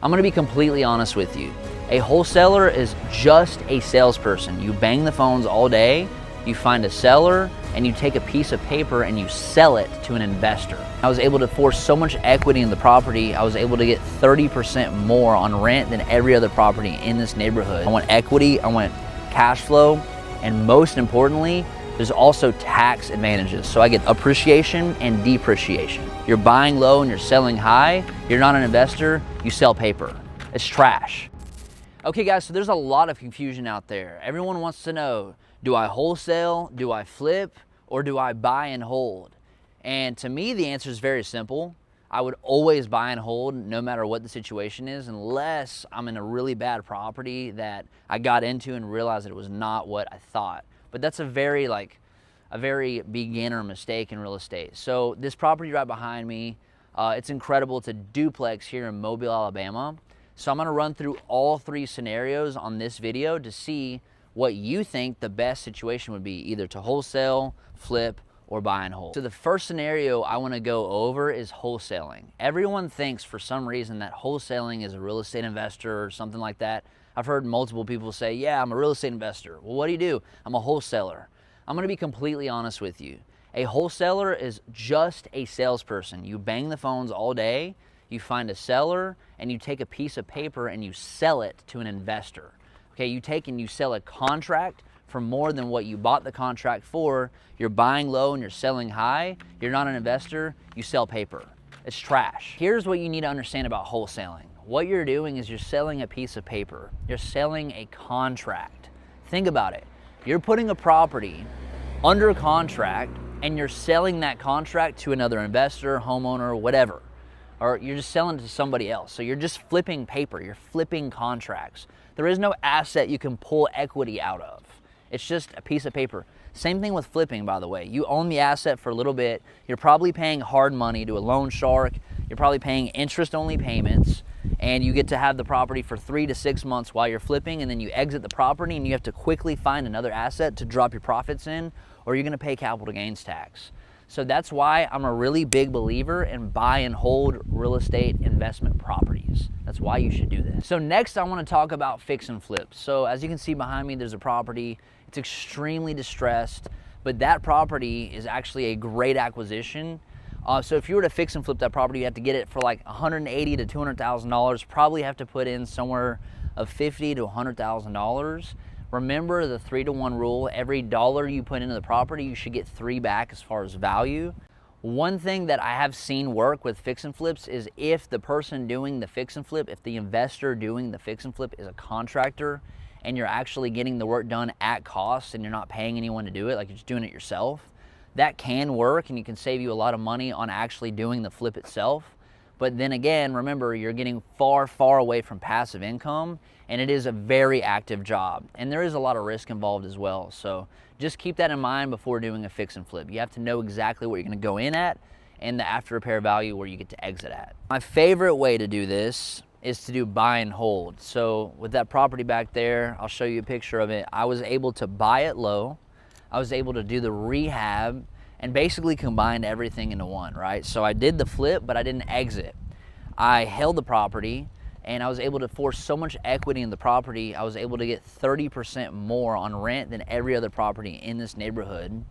I'm gonna be completely honest with you. A wholesaler is just a salesperson. You bang the phones all day, you find a seller, and you take a piece of paper and you sell it to an investor. I was able to force so much equity in the property, I was able to get 30% more on rent than every other property in this neighborhood. I want equity, I want cash flow, and most importantly, there's also tax advantages. So I get appreciation and depreciation. You're buying low and you're selling high. You're not an investor, you sell paper. It's trash. Okay guys, so there's a lot of confusion out there. Everyone wants to know, do I wholesale, do I flip, or do I buy and hold? And to me, the answer is very simple. I would always buy and hold no matter what the situation is, unless I'm in a really bad property that I got into and realized that it was not what I thought. But that's a very beginner mistake in real estate. So this property right behind me, it's incredible. It's a duplex here in Mobile, Alabama. So I'm gonna run through all three scenarios on this video to see what you think the best situation would be, either to wholesale, flip, or buy and hold. So the first scenario I wanna go over is wholesaling. Everyone thinks for some reason that wholesaling is a real estate investor or something like that. I've heard multiple people say, yeah, I'm a real estate investor. Well, what do? I'm a wholesaler. I'm gonna be completely honest with you. A wholesaler is just a salesperson. You bang the phones all day, you find a seller, and you take a piece of paper and you sell it to an investor. Okay, you take and you sell a contract for more than what you bought the contract for. You're buying low and you're selling high. You're not an investor, you sell paper. It's trash. Here's what you need to understand about wholesaling. What you're doing is you're selling a piece of paper. You're selling a contract. Think about it. You're putting a property under contract and you're selling that contract to another investor, homeowner, whatever. Or you're just selling it to somebody else. So you're just flipping paper. You're flipping contracts. There is no asset you can pull equity out of. It's just a piece of paper. Same thing with flipping, by the way. You own the asset for a little bit. You're probably paying hard money to a loan shark. You're probably paying interest-only payments, and you get to have the property for 3 to 6 months while you're flipping, and then you exit the property and you have to quickly find another asset to drop your profits in, or you're gonna pay capital gains tax. So that's why I'm a really big believer in buy and hold real estate investment properties. That's why you should do this. So next I wanna talk about fix and flip. So as you can see behind me, there's a property. It's extremely distressed, but that property is actually a great acquisition. So if you were to fix and flip that property, you have to get it for like $180,000 to $200,000. Probably have to put in somewhere of $50,000 to $100,000. Remember the 3-to-1 rule. Every dollar you put into the property, you should get 3 back as far as value. One thing that I have seen work with fix and flips is if the person doing the fix and flip, if the investor doing the fix and flip is a contractor and you're actually getting the work done at cost and you're not paying anyone to do it, like you're just doing it yourself, that can work and you can save you a lot of money on actually doing the flip itself. But then again, remember, you're getting far, far away from passive income, and it is a very active job. And there is a lot of risk involved as well. So just keep that in mind before doing a fix and flip. You have to know exactly what you're gonna go in at and the after repair value where you get to exit at. My favorite way to do this is to do buy and hold. So with that property back there, I'll show you a picture of it. I was able to buy it low. I was able to do the rehab and basically combined everything into one, right? So I did the flip, but I didn't exit. I held the property and I was able to force so much equity in the property, I was able to get 30% more on rent than every other property in this neighborhood.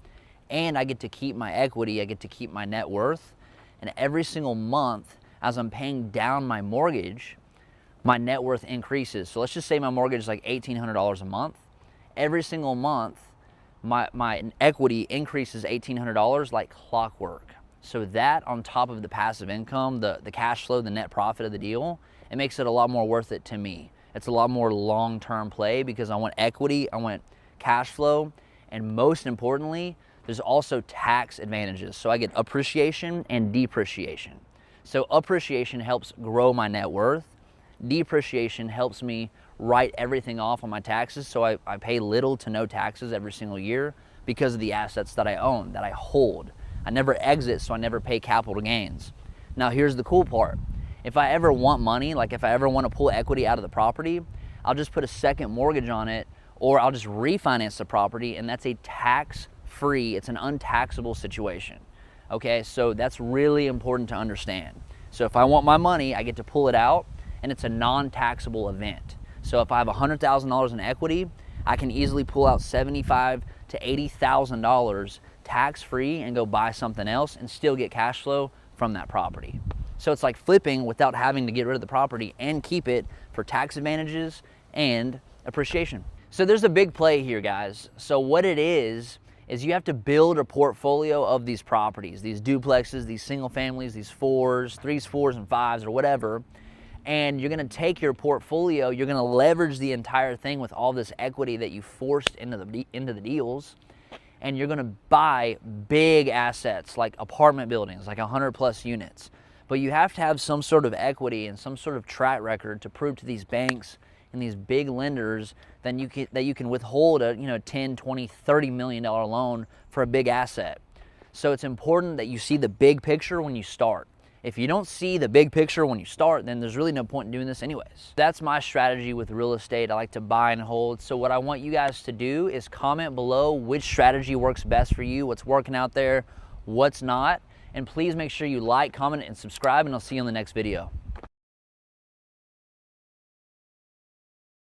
And I get to keep my equity, I get to keep my net worth. And every single month, as I'm paying down my mortgage, my net worth increases. So let's just say my mortgage is like $1,800 a month. Every single month, my equity increases $1,800 like clockwork. So that on top of the passive income, the cash flow, the net profit of the deal, it makes it a lot more worth it to me. It's a lot more long-term play because I want equity, I want cash flow, and most importantly, there's also tax advantages. So I get appreciation and depreciation. So appreciation helps grow my net worth. Depreciation helps me write everything off on my taxes, so I pay little to no taxes every single year because of the assets that I own, that I hold. I never exit, so I never pay capital gains. Now here's the cool part. If I ever want money, like if I ever want to pull equity out of the property, I'll just put a second mortgage on it, or I'll just refinance the property, and that's a tax-free, it's an untaxable situation. Okay, so that's really important to understand. So if I want my money, I get to pull it out, and it's a non-taxable event. So if I have $100,000 in equity, I can easily pull out $75,000 to $80,000 tax-free and go buy something else and still get cash flow from that property. So it's like flipping without having to get rid of the property and keep it for tax advantages and appreciation. So there's a big play here, guys. So what it is you have to build a portfolio of these properties, these duplexes, these single families, these fours, threes, fours, and fives, or whatever. And you're gonna take your portfolio, you're gonna leverage the entire thing with all this equity that you forced into the deals, and you're gonna buy big assets like apartment buildings, like 100+ units. But you have to have some sort of equity and some sort of track record to prove to these banks and these big lenders that you can withhold a 10, 20, $30 million loan for a big asset. So it's important that you see the big picture when you start. If you don't see the big picture when you start, then there's really no point in doing this anyways. That's my strategy with real estate. I like to buy and hold. So what I want you guys to do is comment below which strategy works best for you, what's working out there, what's not. And please make sure you like, comment, and subscribe, and I'll see you in the next video.